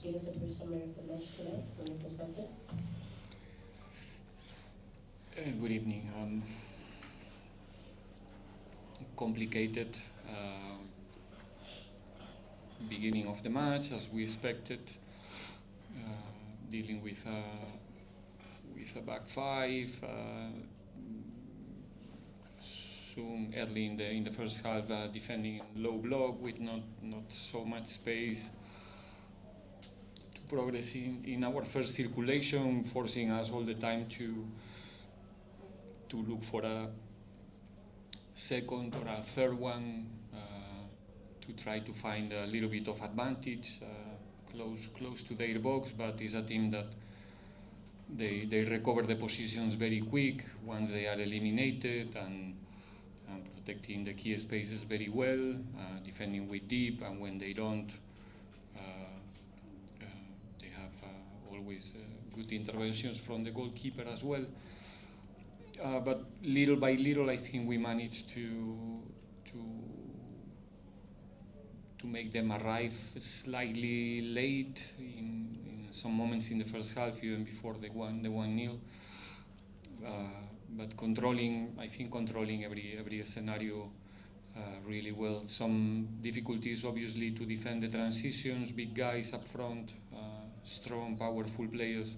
just give us a brief summary of the match today from your perspective. Good evening. Complicated beginning of the match, as we expected, dealing with a back five. Soon, early in the first half, defending low block with not so much space to progress in our first circulation, forcing us all the time to look for a second or a third one, to try to find a little bit of advantage close to their box. But it's a team that they recover the positions very quick once they are eliminated, and protecting the key spaces very well, defending with deep, and when they don't, they have always good interventions from the goalkeeper as well. But little by little, I think we managed to make them arrive slightly late in some moments in the first half, even before the 1-0. But controlling every scenario really well. Some difficulties, obviously, to defend the transitions. Big guys up front, strong, powerful players.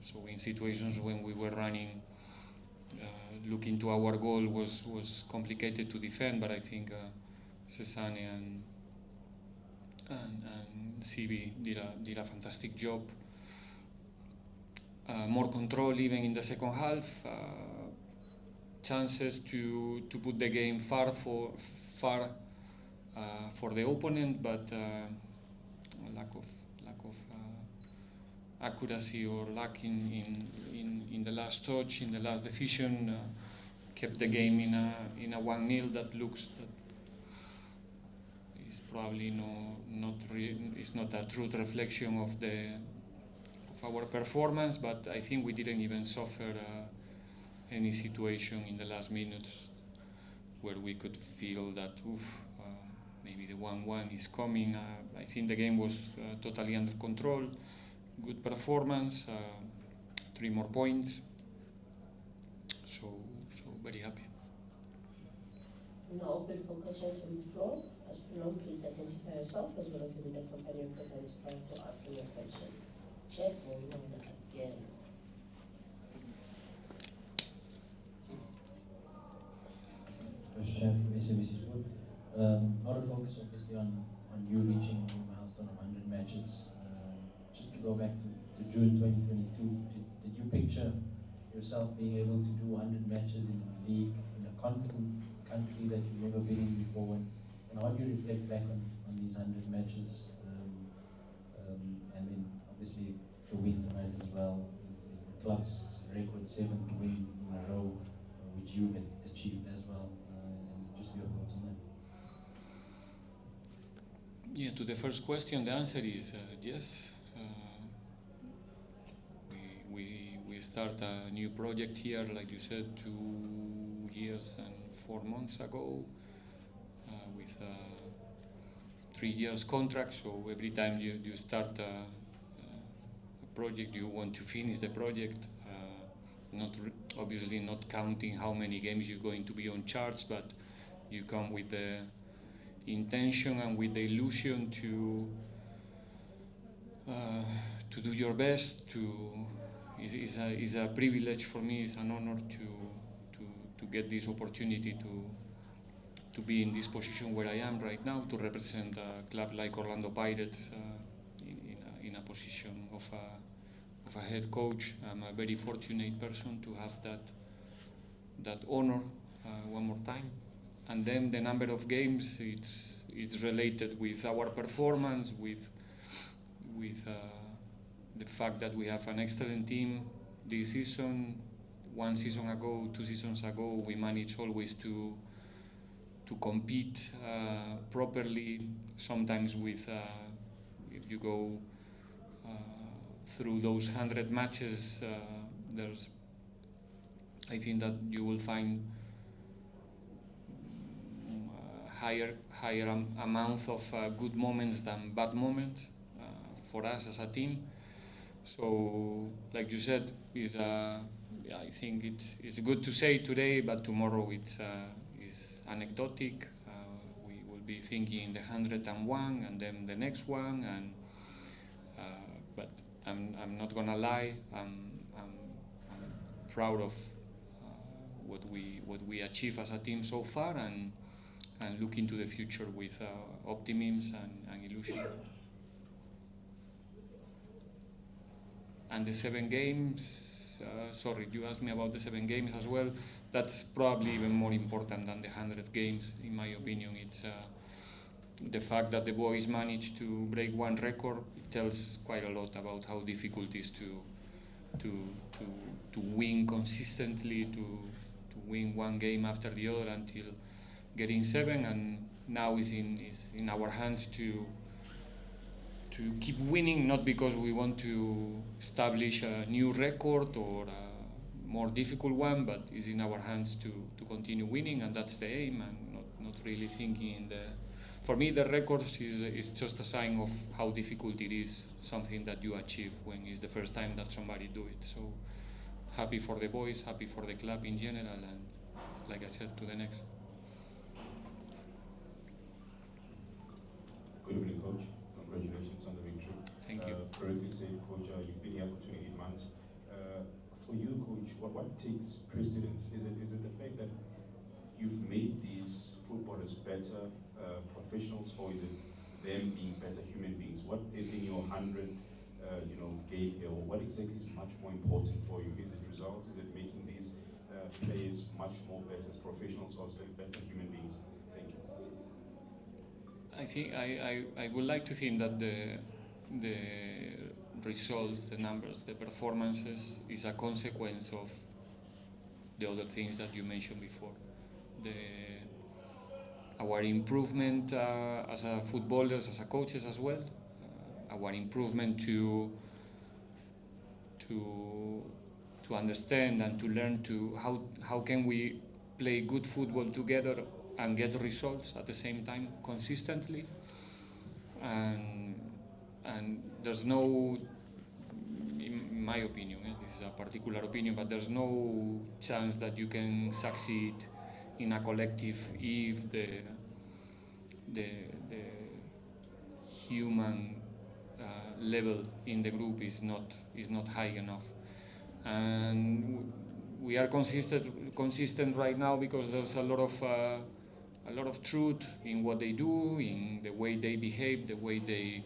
So in situations when we were running, looking to our goal was complicated to defend. But I think Cesane and CB did a fantastic job. More control even in the second half. Chances to put the game far for the opponent, but lack of accuracy or lack in the last touch, in the last decision, kept the game in a 1-0 that looks that is probably not a true reflection of our performance. But I think we didn't even suffer any situation in the last minutes where we could feel that maybe the 1-1 is coming. I think the game was totally under control. Good performance, 3 more points. So very happy. Now open for questions from the floor. As you know, please identify yourself as well as the media company present prior to asking your question. Check or load again. Question from SABC Sport. A lot of focus obviously on you reaching the milestone of 100 matches. Just to go back to June 2022, did you picture yourself being able to do 100 matches in the league, in a continent, country that you've never been in before? And how do you reflect back on these 100 matches? And then obviously the win tonight as well is the club's record 7th win in a row, which you've achieved as well. And just your thoughts on that. Yeah, to the first question, the answer is yes. We start a new project here, like you said, 2 years and 4 months ago, with a 3 years contract. So every time you start a project, you want to finish the project. Obviously not counting how many games you're going to be on charge, but you come with the intention and with the illusion to do your best. It's a privilege for me. It's an honor to get this opportunity to be in this position where I am right now, to represent a club like Orlando Pirates in a position of a head coach. I'm a very fortunate person to have that honor one more time. And then the number of games, it's related with our performance, with the fact that we have an excellent team this season. 1 season ago, 2 seasons ago, we managed always to compete properly. Sometimes with if you go through those 100 matches, I think that you will find higher amount of good moments than bad moments. for us as a team. So, like you said, I think it's good to say today, but tomorrow it's anecdotic. We will be thinking the 101 and then the next one, and but I'm not gonna lie. I'm proud of what we achieved as a team so far, and look into the future with optimism and illusion. And the 7 games, sorry, you asked me about the 7 games as well. That's probably even more important than the 100 games, in my opinion. It's the fact that the boys managed to break one record. It tells quite a lot about how difficult it is to win consistently, to win one game after the other until getting 7. And now is in our hands to keep winning, not because we want to establish a new record or a more difficult one, but it's in our hands to continue winning, and that's the aim, and not really thinking in the... For me, the records is just a sign of how difficult it is, something that you achieve when it's the first time that somebody do it. So happy for the boys, happy for the club in general, and like I said, to the next. Good evening, Coach. Congratulations on the victory. Thank you. Correctly said, Coach, you've been here for 28 months. For you, Coach, what takes precedence? Is it the fact that you've made these footballers better professionals, or is it them being better human beings? What in your 100 game here, what exactly is much more important for you? Is it results? Is it making these players much more better as professionals, or as better human beings? Thank you. I think I would like to think that the results, the numbers, the performances is a consequence of the other things that you mentioned before. Our improvement as a footballers, as a coaches as well. Our improvement to understand and to learn to how can we play good football together and get results at the same time consistently, and there's no, in my opinion, this is a particular opinion, but there's no chance that you can succeed in a collective if the human level in the group is not high enough. And we are consistent right now because there's a lot of truth in what they do, in the way they behave, the way they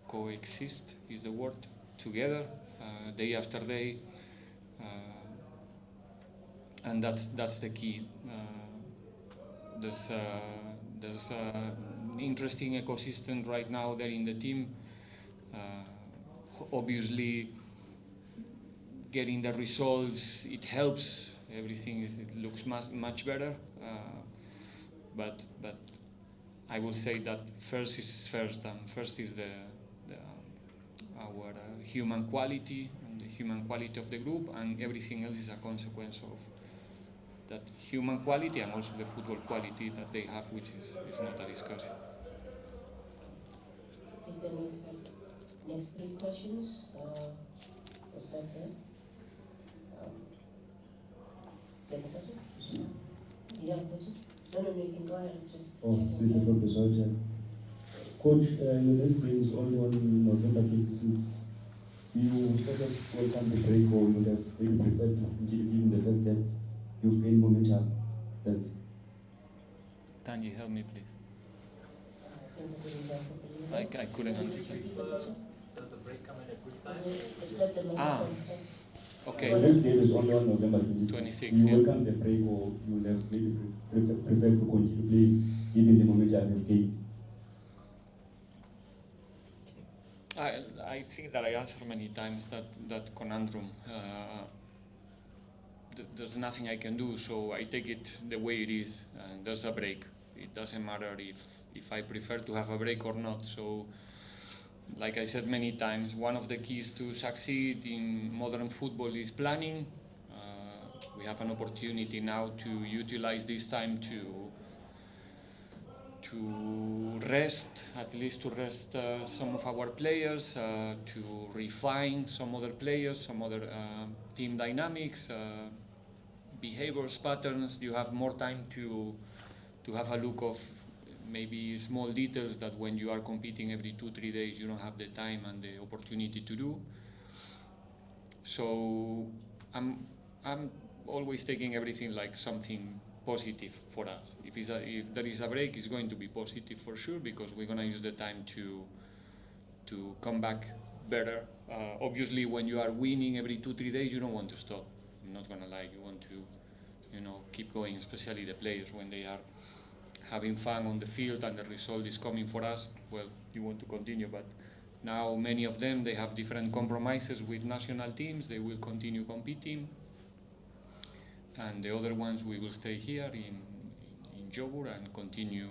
coexist is the word, together, day after day, and that's the key. There's an interesting ecosystem right now there in the team. Obviously, getting the results, it helps. Everything it looks much better, but I will say that first is first, and first is our human quality and the human quality of the group, and everything else is a consequence of that human quality and also the football quality that they have, which is not a discussion. Take the next 3 questions. We'll start there. Do you have a question? Do you have a question? No, you can go ahead. Just Susan from the Soldier. Coach, your next game is only on November 26th. You sort of welcome the break, or you would have maybe preferred to given the fact that you've gained momentum? Thanks. Tanji, help me, please. I couldn't understand. Does the break come at a good time? Okay. The next game is only on November 26th. You welcome the break, or you would have maybe preferred to continue playing given the momentum you've gained? I think that I answered many times that conundrum. There's nothing I can do, so I take it the way it is. There's a break. It doesn't matter if I prefer to have a break or not. So, like I said many times, one of the keys to succeed in modern football is planning. We have an opportunity now to utilize this time to to rest, at least to rest some of our players, to refine some other players, some other team dynamics, behaviors, patterns. You have more time to have a look of maybe small details that when you are competing every 2-3 days you don't have the time and the opportunity to do. So I'm always taking everything like something positive for us. If there is a break, it's going to be positive for sure, because we're going to use the time to come back better. Obviously, when you are winning every 2-3 days, you don't want to stop. I'm not going to lie. You want to, keep going, especially the players when they are having fun on the field and the result is coming for us. Well, you want to continue, but now many of them, they have different compromises with national teams. They will continue competing. And the other ones, we will stay here in Joburg and continue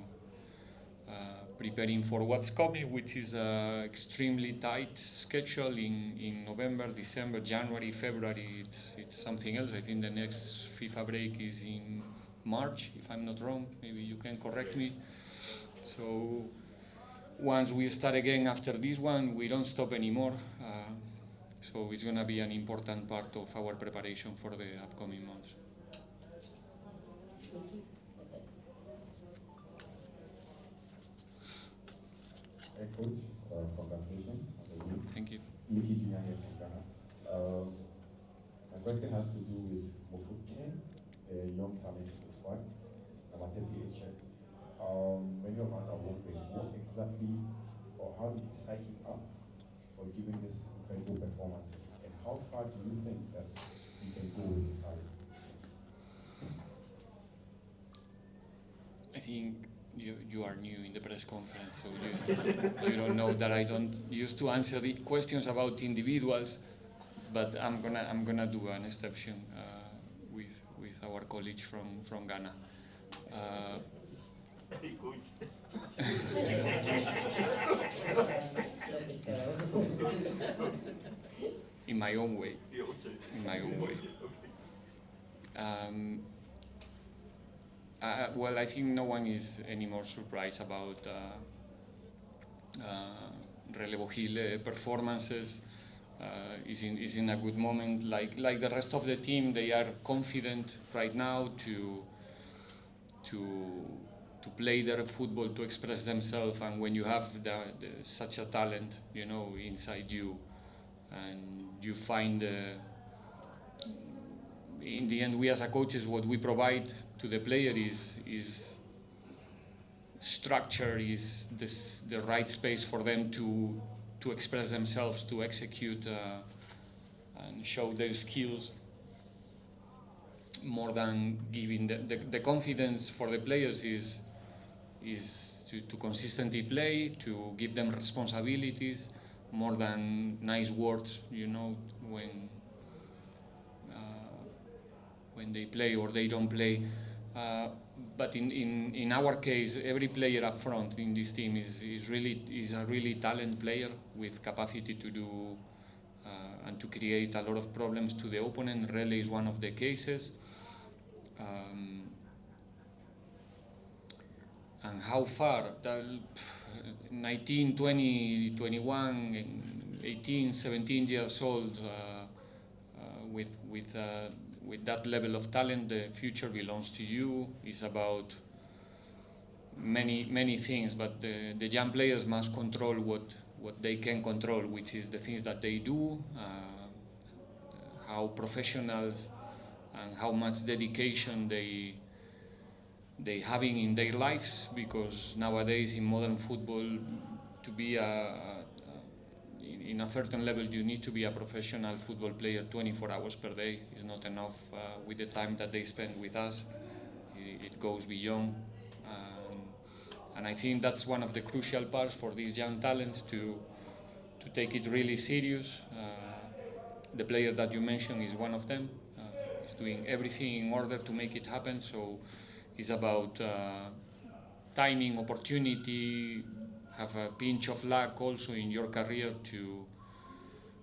preparing for what's coming, which is an extremely tight schedule in November, December, January, February. It's something else. I think the next FIFA break is in March, if I'm not wrong. Maybe you can correct me. So once we start again after this one, we don't stop anymore. So it's going to be an important part of our preparation for the upcoming months. Hey coach, congratulations on the win. Thank you. Mickey Junior here from Ghana. My question has to do with Mofokeng, a young talent in the squad. I'm a 38 check. Many of us are wondering what exactly, or how did you psych him up for giving this incredible performance, and how far do you think that you can go with this talent? I think you are new in the press conference, so you don't know that I don't used to answer the questions about individuals, but I'm gonna do an exception with our colleague from Ghana. In my own way. In my own way. Well, I think no one is any more surprised about Relevo Gil performances. Is in a good moment. Like the rest of the team, they are confident right now to play their football, to express themselves. And when you have such a talent, inside you, and you find in the end, we as a coaches, what we provide to the player is structure, is the right space for them to express themselves, to execute and show their skills, more than giving the confidence for the players is to consistently play, to give them responsibilities, more than nice words, when they play or they don't play. But in our case, every player up front in this team is a really talented player with capacity to do and to create a lot of problems to the opponent. Rele is one of the cases. And how far? 19, 20, 21, 18, 17 years old, with that level of talent, the future belongs to you. It's about many things, but the young players must control what they can control, which is the things that they do, how professionals and how much dedication they having in their lives, because nowadays in modern football, to be in a certain level, you need to be a professional football player 24 hours per day. It's not enough with the time that they spend with us. It goes beyond. And I think that's one of the crucial parts for these young talents to take it really serious. The player that you mentioned is one of them. He's doing everything in order to make it happen. So it's about timing, opportunity, have a pinch of luck also in your career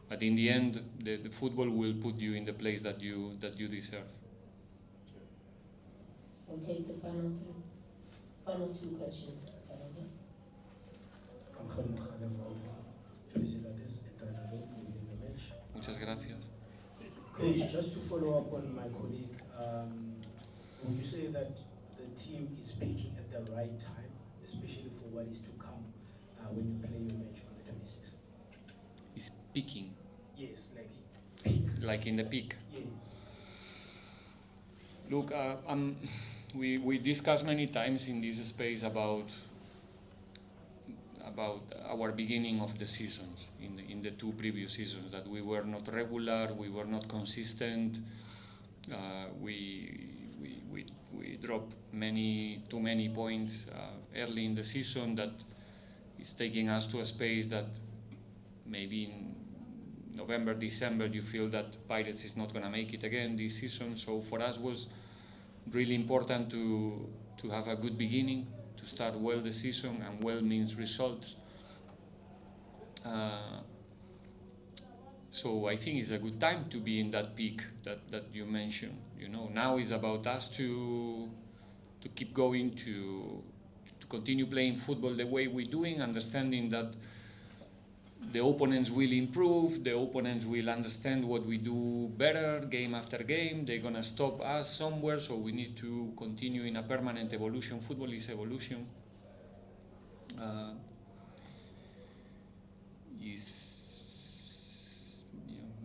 but in the end, the football will put you in the place that you deserve. We'll take the final two questions Muchas gracias. Coach, just to follow up on my colleague, would you say that the team is peaking at the right time, especially for what is to come when you play your match on the 26th? Is peaking, Yes, like peak. like in the peak. Yes. Look, we discussed many times in this space about our beginning of the seasons in the two previous seasons, that we were not regular, we were not consistent, we dropped too many points early in the season, that is taking us to a space that maybe in November, December you feel that Pirates is not going to make it again this season. So for us was really important to have a good beginning, to start well the season, and well means results. So I think it's a good time to be in that peak that you mentioned. You know, now is about us to keep going, to continue playing football the way we're doing, understanding that the opponents will improve, the opponents will understand what we do better game after game. They're gonna stop us somewhere, so we need to continue in a permanent evolution. Football is evolution.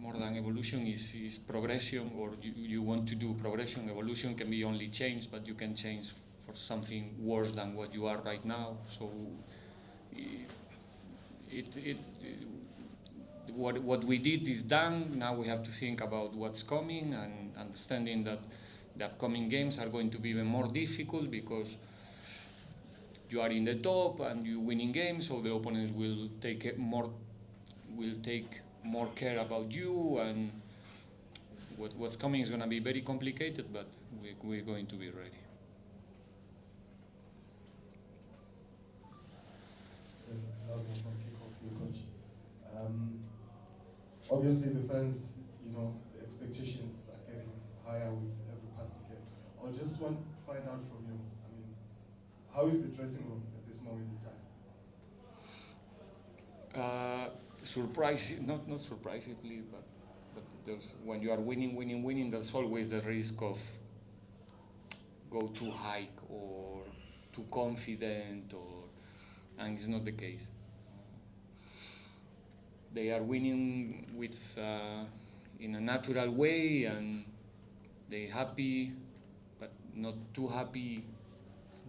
More than evolution is progression, or you want to do progression. Evolution can be only change, but you can change for something worse than what you are right now. So what we did is done. Now we have to think about what's coming, and understanding that the upcoming games are going to be even more difficult because you are in the top and you're winning games, so the opponents will take more care about you, and what's coming is going to be very complicated, but we're going to be ready. Obviously the fans, the expectations are getting higher with every passing game. I just want to find out from you, how is the dressing room at this moment in time? Not surprisingly, but there's, when you are winning, there's always the risk of go too high or too confident, and it's not the case. They are winning with in a natural way, and they're happy, but not too happy.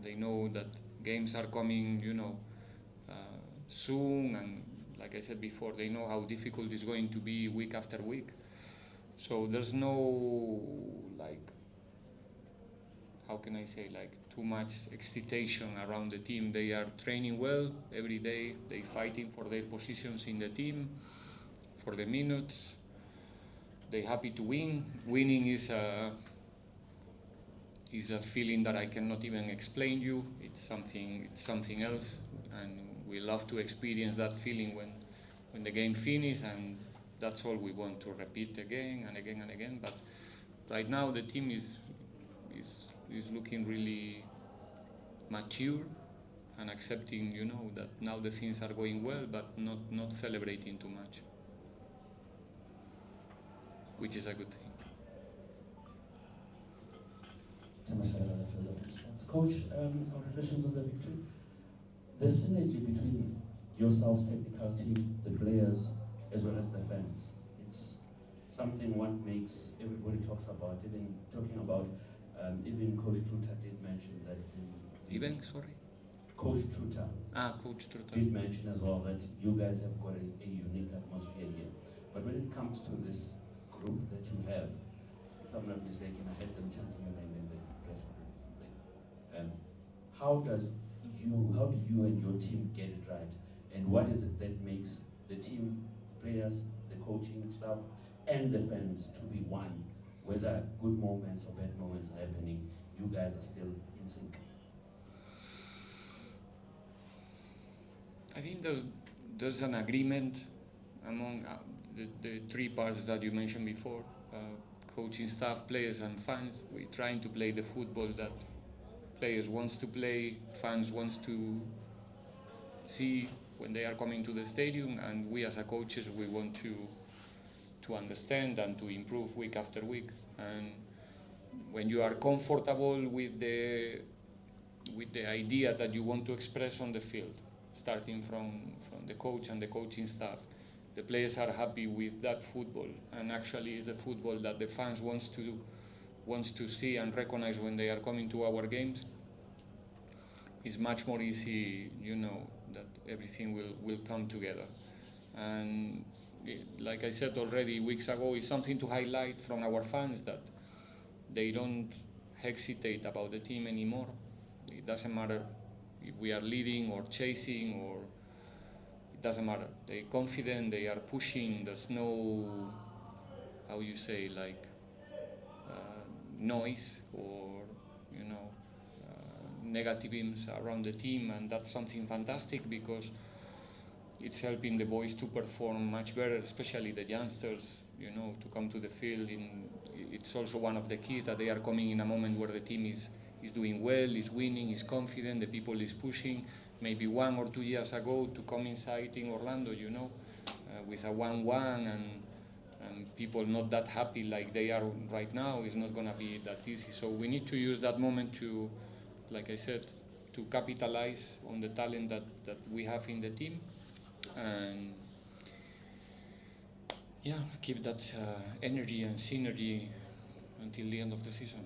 They know that games are coming, soon, and like I said before, they know how difficult it's going to be week after week. So there's no, how can I say, too much excitation around the team. They are training well every day. They're fighting for their positions in the team, for the minutes. They're happy to win. Winning is a feeling that I cannot even explain you. It's something else, and we love to experience that feeling when the game finishes, and that's all we want to repeat again and again and again. But right now the team is looking really mature and accepting, that now the things are going well, but not celebrating too much, which is a good thing. Coach, congratulations on the victory. The synergy between yourselves, technical team, the players, as well as the fans, it's something what makes everybody talks about. Even talking about, even Coach Truta did mention that. Coach Truta. Coach Truta did mention as well that you guys have got a unique atmosphere here. But when it comes to this group that you have, if I'm not mistaken, I heard them chanting your name in the dressing room or something. How do you and your team get it right? And what is it that makes the team, players, the coaching staff, and the fans to be one? Whether good moments or bad moments are happening, you guys are still in sync. I think there's an agreement among the three parts that you mentioned before, coaching staff, players, and fans. We're trying to play the football that players wants to play, fans wants to see, when they are coming to the stadium, and we as a coaches, we want to understand and to improve week after week. And when you are comfortable with the idea that you want to express on the field, starting from the coach and the coaching staff, the players are happy with that football, and actually is the football that the fans wants to see and recognize when they are coming to our games. It's much more easy, that everything will come together. And like I said already weeks ago, it's something to highlight from our fans, that they don't hesitate about the team anymore. It doesn't matter if we are leading or chasing, or it doesn't matter. They're confident, they are pushing. There's no, noise or negativisms around the team, and that's something fantastic, because it's helping the boys to perform much better, especially the youngsters, to come to the field. It's also one of the keys that they are coming in a moment where the team is doing well, is winning, is confident, the people is pushing. Maybe 1 or 2 years ago, to come inside in Orlando, with a 1-1 and people not that happy like they are right now, is not going to be that easy. So we need to use that moment to, like I said, to capitalize on the talent that we have in the team, and keep that energy and synergy until the end of the season.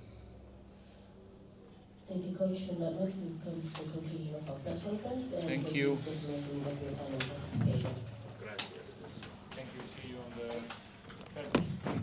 Thank you, Coach. And that we've come to the conclusion of our press conference. And Thank you. Participation. Gracias. Thank you. See you on the 30th.